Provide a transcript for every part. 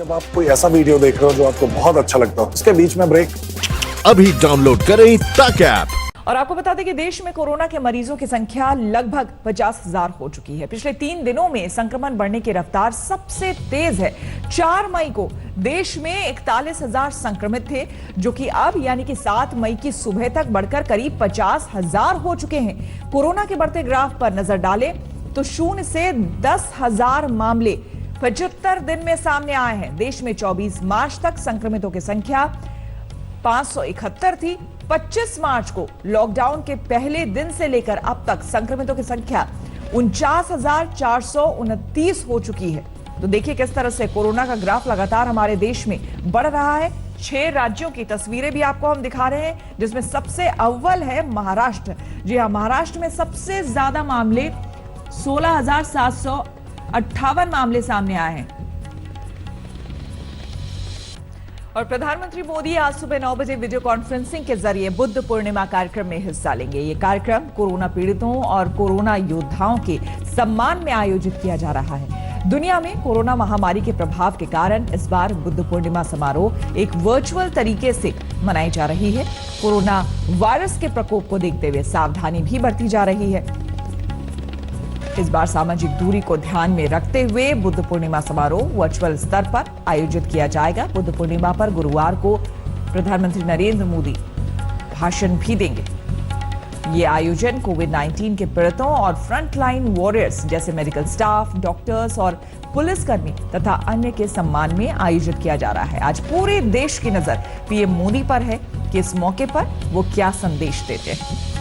जब आप कोई ऐसा वीडियो देख रहे हो जो आपको बहुत अच्छा लगता हो, उसके बीच में ब्रेक। अभी डाउनलोड करें तक ऐप। और आपको बता दें कि देश में कोरोना के मरीजों की संख्या लगभग 50,000 हो चुकी है। पिछले 3 दिनों में संक्रमण बढ़ने की रफ्तार सबसे तेज है। 4 मई को देश में 41,000 संक्रमित थे, जो कि अब यानी कि 7 मई की सुबह तक बढ़कर करीब 50,000 हो चुके हैं। कोरोना के बढ़ते ग्राफ पर नजर डालें तो 0 से 10,000 मामले 75 दिन में सामने आए हैं। देश में 24 मार्च तक संक्रमितों की संख्या 571 थी। 25 मार्च को लॉकडाउन के पहले दिन से लेकर अब तक संक्रमितों की संख्या 49,429 हो चुकी है। तो देखिए किस तरह से कोरोना का ग्राफ लगातार हमारे देश में बढ़ रहा है। 6 राज्यों की तस्वीरें भी आपको हम दिखा रहे हैं, जिसमें सबसे अव्वल है महाराष्ट्र। जी हां, महाराष्ट्र में सबसे ज्यादा मामले 16,758 मामले सामने आए हैं। और प्रधानमंत्री मोदी आज सुबह 9 बजे वीडियो कॉन्फ्रेंसिंग के जरिए बुद्ध पूर्णिमा कार्यक्रम में हिस्सा लेंगे। ये कार्यक्रम कोरोना पीड़ितों और कोरोना योद्धाओं के सम्मान में आयोजित किया जा रहा है। दुनिया में कोरोना महामारी के प्रभाव के कारण इस बार बुद्ध पूर्णिमा समारोह एक वर्चुअल तरीके से मनाई जा रही है। कोरोना वायरस के प्रकोप को देखते हुए सावधानी भी बरती जा रही है। इस बार सामाजिक दूरी को ध्यान में रखते हुए बुद्ध पूर्णिमा समारोह वर्चुअल स्तर पर आयोजित किया जाएगा। बुद्ध पूर्णिमा पर गुरुवार को प्रधानमंत्री नरेंद्र मोदी भाषण भी देंगे। ये आयोजन कोविड-19 के पीड़ितों और फ्रंटलाइन वॉरियर्स जैसे मेडिकल स्टाफ, डॉक्टर्स और पुलिसकर्मी तथा अन्य के सम्मान में आयोजित किया जा रहा है। आज पूरे देश की नजर पीएम मोदी पर है कि इस मौके पर वो क्या संदेश देते हैं।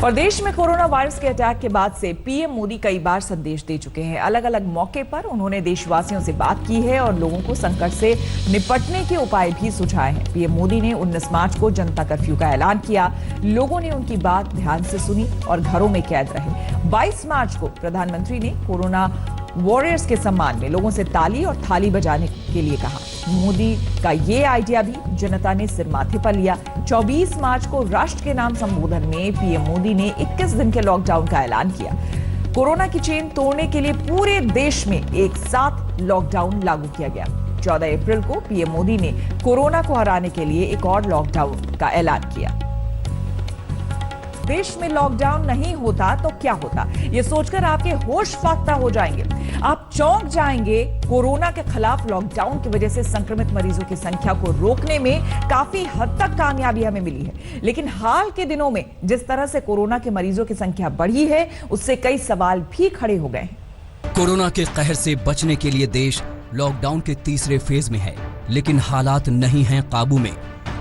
और देश में कोरोना वायरस के अटैक के बाद से पीएम मोदी कई बार संदेश दे चुके हैं। अलग अलग मौके पर उन्होंने देशवासियों से बात की है और लोगों को संकट से निपटने के उपाय भी सुझाए हैं। पीएम मोदी ने 19 मार्च को जनता कर्फ्यू का ऐलान किया। लोगों ने उनकी बात ध्यान से सुनी और घरों में कैद रहे। 22 मार्च को प्रधानमंत्री ने कोरोना वॉरियर्स के सम्मान में लोगों से ताली और थाली बजाने के लिए कहा। मोदी का ये आइडिया भी जनता ने सिर माथे पर लिया। 24 मार्च को राष्ट्र के नाम संबोधन में पीएम मोदी ने 21 दिन के लॉकडाउन का ऐलान किया। कोरोना की चेन तोड़ने के लिए पूरे देश में एक साथ लॉकडाउन लागू किया गया। 14 अप्रैल को पीएम मोदी ने कोरोना को हराने के लिए एक और लॉकडाउन का ऐलान किया। देश में लॉकडाउन नहीं होता तो क्या होता, ये सोचकर आपके होश फाख्ता हो जाएंगे। आप चौंक जाएंगे। कोरोना के खिलाफ लॉकडाउन की वजह से संक्रमित मरीजों की संख्या को रोकने में काफी हद तक कामयाबी हमें मिली है। लेकिन हाल के दिनों में जिस तरह से कोरोना के मरीजों की संख्या बढ़ी है, उससे कई सवाल भी खड़े हो गए हैं। कोरोना के कहर से बचने के लिए देश लॉकडाउन के तीसरे फेज में है, लेकिन हालात नहीं हैं काबू में।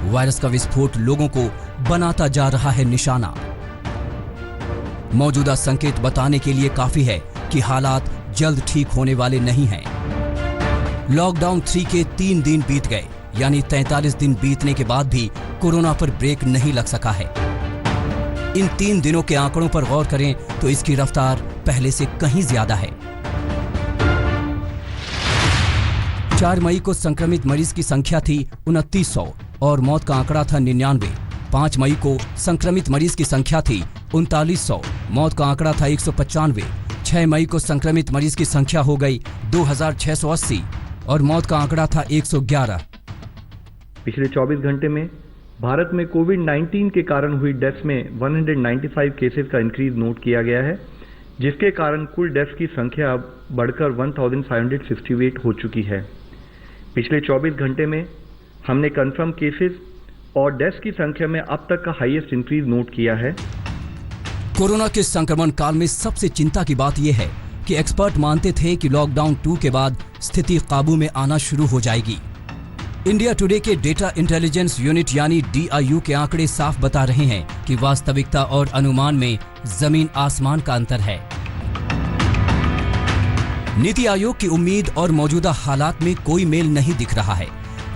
वायरस का विस्फोट लोगों को बनाता जा रहा है निशाना। मौजूदा संकेत बताने के लिए काफी है कि हालात जल्द ठीक होने वाले नहीं हैं। लॉकडाउन 3 के 3 दिन बीत गए, यानी 43 दिन बीतने के बाद भी कोरोना पर ब्रेक नहीं लग सका है। इन 3 दिनों के आंकड़ों पर गौर करें तो इसकी रफ्तार पहले से कहीं ज्यादा है। 4 मई को संक्रमित मरीज की संख्या थी 2900 और मौत का आंकड़ा था 99। 5 मई को संक्रमित मरीज की संख्या थी 3900, मौत का आंकड़ा था 195। 6 मई को संक्रमित मरीज की संख्या हो गई 2680 और मौत का आंकड़ा था 111। पिछले 24 घंटे में भारत में कोविड-19 के कारण हुई डेथ्स में 195 केसेस का इंक्रीज नोट किया गया है, जिसके कारण कुल डेथ्स की संख्या अब बढ़कर 1568 हो चुकी है। पिछले 24 घंटे में हमने कंफर्म केसेस और डेथ्स की संख्या में अब तक का हाईएस्ट इंक्रीज नोट किया है। कोरोना के संक्रमण काल में सबसे चिंता की बात यह है कि एक्सपर्ट मानते थे कि लॉकडाउन 2 के बाद स्थिति काबू में आना शुरू हो जाएगी। इंडिया टुडे के डेटा इंटेलिजेंस यूनिट यानी DIU के आंकड़े साफ बता रहे हैं कि वास्तविकता और अनुमान में जमीन आसमान का अंतर है। नीति आयोग की उम्मीद और मौजूदा हालात में कोई मेल नहीं दिख रहा है।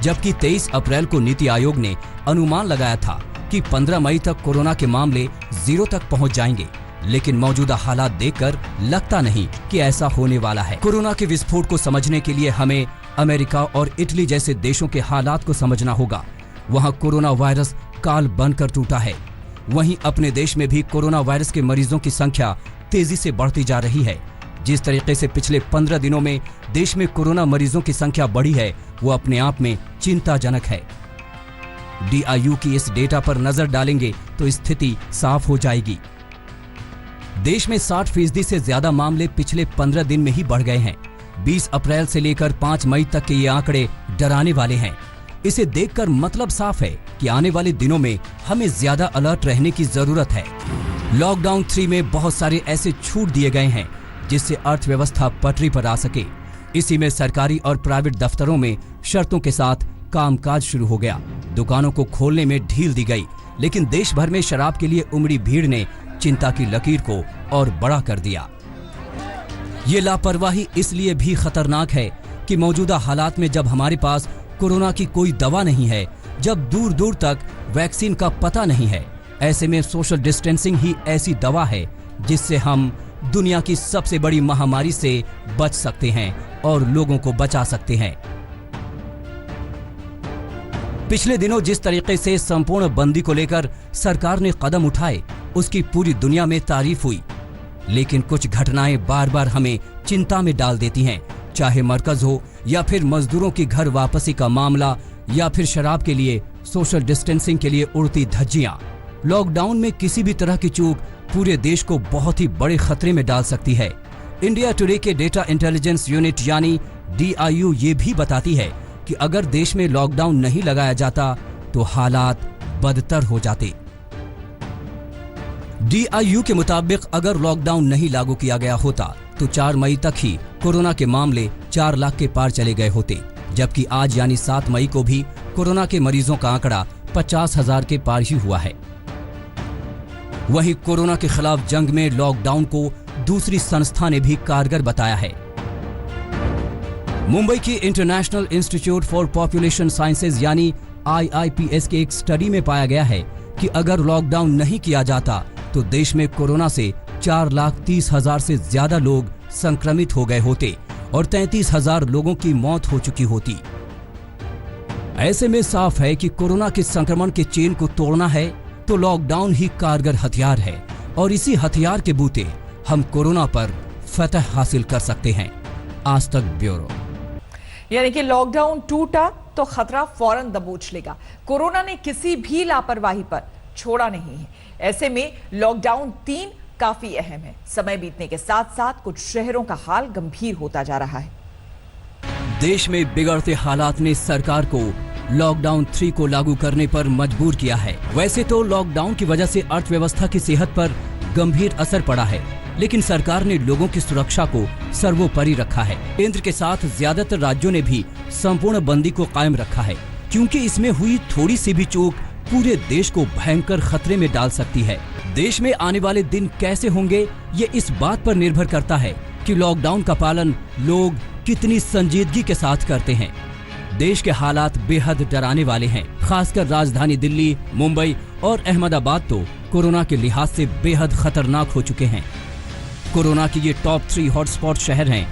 जबकि 23 अप्रैल को नीति आयोग ने अनुमान लगाया था कि 15 मई तक कोरोना के मामले 0 तक पहुंच जाएंगे, लेकिन मौजूदा हालात देखकर लगता नहीं कि ऐसा होने वाला है। कोरोना के विस्फोट को समझने के लिए हमें अमेरिका और इटली जैसे देशों के हालात को समझना होगा। वहां कोरोना वायरस काल बनकर टूटा है। वहीं अपने देश में भी कोरोना वायरस के मरीजों की संख्या तेजी से बढ़ती जा रही है। जिस तरीके से पिछले 15 दिनों में देश में कोरोना मरीजों की संख्या बढ़ी है, वो अपने आप में चिंताजनक है। DIU की इस डेटा पर नजर डालेंगे तो स्थिति साफ हो जाएगी। देश में 60% से ज्यादा मामले पिछले 15 दिन में ही बढ़ गए हैं। 20 अप्रैल से लेकर 5 मई तक के ये आंकड़े डराने वाले हैं। इसे देखकर मतलब साफ है कि आने वाले दिनों में हमें ज्यादा अलर्ट रहने की जरूरत है। लॉकडाउन 3 में बहुत सारे ऐसे छूट दिए गए हैं जिससे अर्थव्यवस्था पटरी पर आ सके। इसी में सरकारी और प्राइवेट दफ्तरों में शर्तों के साथ कामकाज शुरू हो गया। दुकानों को खोलने में ढील दी गई, लेकिन देश भर में शराब के लिए उमड़ी भीड़ ने चिंता की लकीर को और बड़ा कर दिया। ये लापरवाही इसलिए भी खतरनाक है कि मौजूदा हालात में जब हमारे पास कोरोना की कोई दवा नहीं है, जब दूर दूर तक वैक्सीन का पता नहीं है, ऐसे में सोशल डिस्टेंसिंग ही ऐसी दवा है जिससे हम दुनिया की सबसे बड़ी महामारी से बच सकते हैं और लोगों को बचा सकते हैं। पिछले दिनों जिस तरीके से संपूर्ण बंदी को लेकर सरकार ने कदम उठाए, उसकी पूरी दुनिया में तारीफ हुई, लेकिन कुछ घटनाएं बार बार हमें चिंता में डाल देती हैं। चाहे मरकज हो या फिर मजदूरों की घर वापसी का मामला या फिर शराब के लिए सोशल डिस्टेंसिंग के लिए उड़ती धज्जियां। लॉकडाउन में किसी भी तरह की चूक पूरे देश को बहुत ही बड़े खतरे में डाल सकती है। इंडिया टुडे के डेटा इंटेलिजेंस यूनिट यानी DIU ये भी बताती है कि अगर देश में लॉकडाउन नहीं लगाया जाता तो हालात बदतर हो जाते। DIU के मुताबिक अगर लॉकडाउन नहीं लागू किया गया होता तो 4 मई तक ही कोरोना के मामले 4 लाख के पार चले गए होते, जबकि आज यानी 7 मई को भी कोरोना के मरीजों का आंकड़ा 50,000 के पार ही हुआ है। वहीं कोरोना के खिलाफ जंग में लॉकडाउन को दूसरी संस्था ने भी कारगर बताया है। मुंबई की international institute for population sciences यानी IIPS के एक स्टडी में पाया गया है कि अगर लॉकडाउन नहीं किया जाता तो देश में कोरोना से 4,30,000 से ज्यादा लोग संक्रमित हो गए होते और 33,000 लोगों की मौत हो चुकी होती। ऐसे में साफ है कि कोरोना के संक्रमण के चेन को तोड़ना है तो लॉकडाउन ही कारगर हथियार है और इसी हथियार के बूते हम कोरोना पर फतह हासिल कर सकते हैं। आज तक ब्यूरो। यानी कि लॉकडाउन टूटा तो खतरा फौरन दबोच लेगा। कोरोना ने किसी भी लापरवाही पर छोड़ा नहीं है। ऐसे में लॉकडाउन 3 काफी अहम है। समय बीतने के साथ साथ कुछ शहरों का हाल गंभीर होता जा रहा है। देश में बिगड़ते हालात ने सरकार को लॉकडाउन 3 को लागू करने पर मजबूर किया है। वैसे तो लॉकडाउन की वजह से अर्थव्यवस्था की सेहत पर गंभीर असर पड़ा है, लेकिन सरकार ने लोगों की सुरक्षा को सर्वोपरि रखा है। केंद्र के साथ ज्यादातर राज्यों ने भी संपूर्ण बंदी को कायम रखा है, क्योंकि इसमें हुई थोड़ी सी भी चूक पूरे देश को भयंकर खतरे में डाल सकती है। देश में आने वाले दिन कैसे होंगे ये इस बात पर निर्भर करता है कि लॉकडाउन का पालन लोग कितनी संजीदगी के साथ करते हैं। देश के हालात बेहद डराने वाले हैं। खासकर राजधानी दिल्ली, मुंबई और अहमदाबाद तो कोरोना के लिहाज से बेहद खतरनाक हो चुके हैं। कोरोना की ये टॉप 3 हॉटस्पॉट शहर हैं,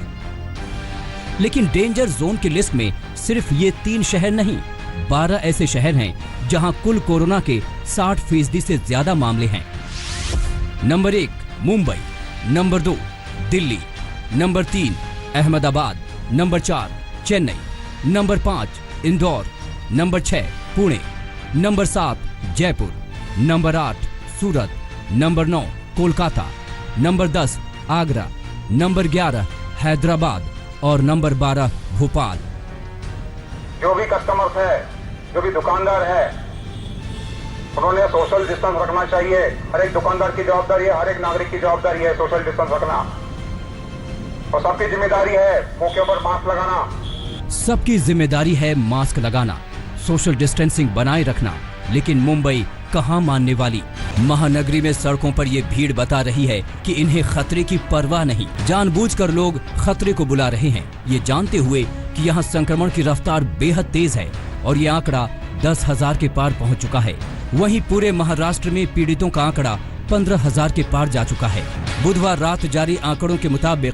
लेकिन डेंजर जोन की लिस्ट में सिर्फ ये 3 शहर नहीं, 12 ऐसे शहर हैं जहां कुल कोरोना के 60% से ज्यादा मामले हैं। Number 1 Mumbai, number 2 Delhi, number 3 Ahmedabad, number 4 Chennai, number 5 Indore, number 6 Pune, number 7 Jaipur, number 8 Surat, number 9 Kolkata, number 10 Agra, number 11 Hyderabad और नंबर 12 भोपाल। जो भी कस्टमर्स है, जो भी दुकानदार है, उन्होंने सोशल डिस्टेंस रखना चाहिए। हर एक दुकानदार की जवाबदारी है, हर एक नागरिक की जवाबदारी है सोशल डिस्टेंस रखना, और सबकी जिम्मेदारी है मौके पर मास्क लगाना। सबकी जिम्मेदारी है मास्क लगाना, सोशल डिस्टेंसिंग बनाए रखना। लेकिन मुंबई कहां मानने वाली। महानगरी में सड़कों पर ये भीड़ बता रही है कि इन्हें खतरे की परवाह नहीं। जानबूझकर लोग खतरे को बुला रहे हैं, ये जानते हुए कि यहाँ संक्रमण की रफ्तार बेहद तेज है और ये आंकड़ा 10,000 के पार पहुँच चुका है। वहीं पूरे महाराष्ट्र में पीड़ितों का आंकड़ा 15,000 के पार जा चुका है। बुधवार रात जारी आंकड़ों के मुताबिक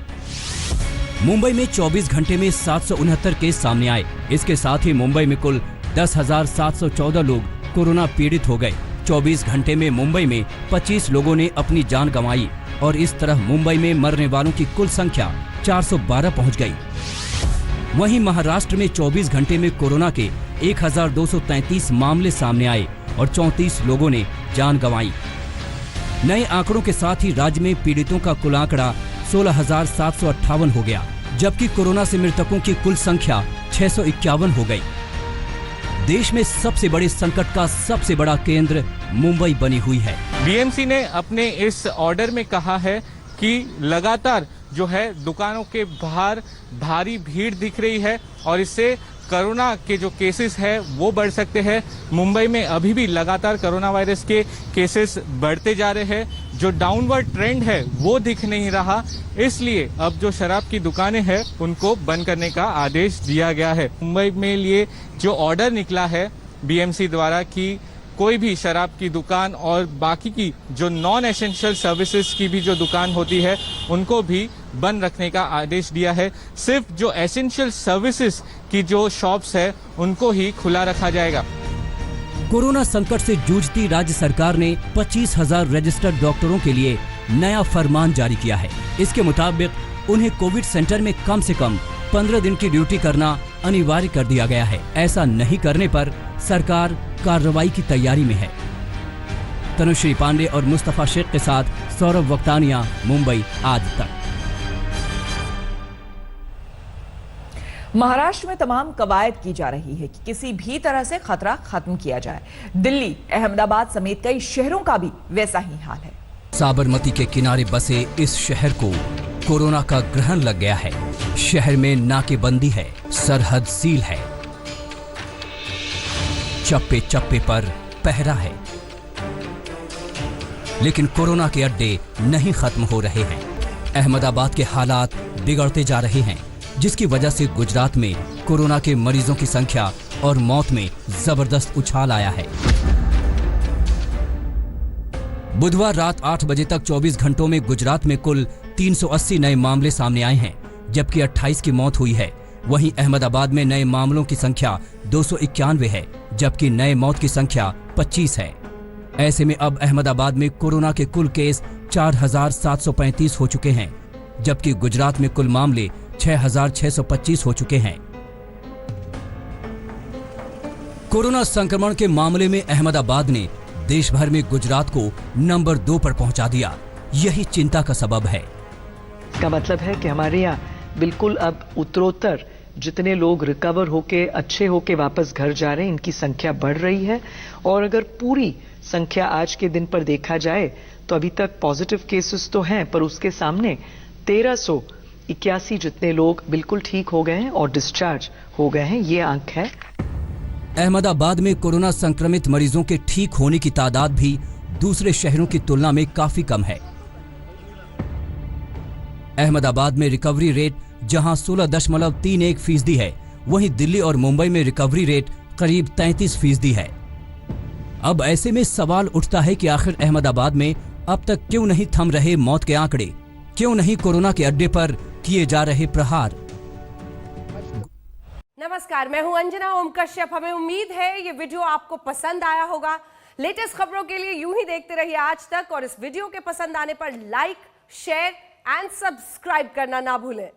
मुंबई में 24 घंटे में 769 केस सामने आए। इसके साथ ही मुंबई में कुल 10,714 लोग कोरोना पीड़ित हो गए। 24 घंटे में मुंबई में 25 लोगों ने अपनी जान गंवाई और इस तरह मुंबई में मरने वालों की कुल संख्या 412 पहुंच गई। वहीं महाराष्ट्र में 24 घंटे में कोरोना के 1233 मामले सामने आए और 34 लोगों ने जान गंवाई। नए आंकड़ों के साथ ही राज्य में पीड़ितों का कुल आंकड़ा 16,758 हो गया, जबकि कोरोना से मृतकों की कुल संख्या 651 हो गई। देश में सबसे बड़े संकट का सबसे बड़ा केंद्र मुंबई बनी हुई है। बीएमसी ने अपने इस ऑर्डर में कहा है कि लगातार जो है दुकानों के बाहर भारी भीड़ दिख रही है और इससे कोरोना के जो केसेस है वो बढ़ सकते हैं। मुंबई में अभी भी लगातार कोरोना वायरस के केसेस बढ़ते जा रहे हैं। जो डाउनवर्ड ट्रेंड है वो दिख नहीं रहा, इसलिए अब जो शराब की दुकानें हैं उनको बंद करने का आदेश दिया गया है। मुंबई में लिए जो ऑर्डर निकला है बीएमसी द्वारा कि कोई भी शराब की दुकान और बाकी की जो नॉन एसेंशियल सर्विसेज की भी जो दुकान होती है उनको भी बंद रखने का आदेश दिया है। सिर्फ जो एसेंशियल सर्विसेज की जो शॉप्स है उनको ही खुला रखा जाएगा। कोरोना संकट से जूझती राज्य सरकार ने 25,000 रजिस्टर्ड डॉक्टरों के लिए नया फरमान जारी किया है। इसके मुताबिक उन्हें कोविड सेंटर में कम से कम 15 दिन की ड्यूटी करना अनिवार्य कर दिया गया है। ऐसा नहीं करने पर सरकार कार्रवाई की तैयारी में है। तनुश्री पांडे और मुस्तफा शेख के साथ सौरभ वक्तानिया, मुंबई आज तक। महाराष्ट्र में तमाम कवायद की जा रही है कि किसी भी तरह से खतरा खत्म किया जाए। दिल्ली, अहमदाबाद समेत कई शहरों का भी वैसा ही हाल है। साबरमती के किनारे बसे इस शहर को कोरोना का ग्रहण लग गया है। शहर में नाकेबंदी है, सरहद सील है, चप्पे चप्पे पर पहरा है, लेकिन कोरोना के अड्डे नहीं खत्म हो रहे हैं। अहमदाबाद के हालात बिगड़ते जा रहे हैं, जिसकी वजह से गुजरात में कोरोना के मरीजों की संख्या और मौत में जबरदस्त उछाल आया है। बुधवार रात 8 बजे तक 24 घंटों में गुजरात में कुल 380 नए मामले सामने आए हैं, जबकि 28 की मौत हुई है। वहीं अहमदाबाद में नए मामलों की संख्या 291 है, जबकि नए मौत की संख्या 25 है। ऐसे में अब अहमदाबाद में कोरोना के कुल केस 4,735 हो चुके हैं, जबकि गुजरात में कुल मामले 6,625 हो चुके हैं। कोरोना संक्रमण के मामले में अहमदाबाद ने देश भर में गुजरात को नंबर 2 पर पहुंचा दिया। यही चिंता का सबब है। इसका मतलब है कि हमारे यहाँ बिल्कुल अब उत्तरोत्तर जितने लोग रिकवर होके अच्छे होके वापस घर जा रहे हैं, इनकी संख्या बढ़ रही है। और अगर पूरी संख्या आज के दिन पर देखा जाए तो अभी तक पॉजिटिव केसेस तो हैं, पर उसके सामने 1381 जितने लोग बिल्कुल ठीक हो गए हैं और डिस्चार्ज हो गए हैं, ये अंक है। अहमदाबाद में कोरोना संक्रमित मरीजों के ठीक होने की तादाद भी दूसरे शहरों की तुलना में काफी कम है। अहमदाबाद में रिकवरी रेट जहां 16.31% है, वहीं दिल्ली और मुंबई में रिकवरी रेट करीब 33% है। अब ऐसे में सवाल उठता है कि आखिर अहमदाबाद में अब तक क्यों नहीं थम रहे मौत के आंकड़े, क्यों नहीं कोरोना के अड्डे पर किए जा रहे प्रहार। नमस्कार, मैं हूं अंजना ओम कश्यप। हमें उम्मीद है ये वीडियो आपको पसंद आया होगा। लेटेस्ट खबरों के लिए यूं ही देखते रहिए आज तक, और इस वीडियो के पसंद आने पर लाइक, शेयर एंड सब्सक्राइब करना ना भूलें।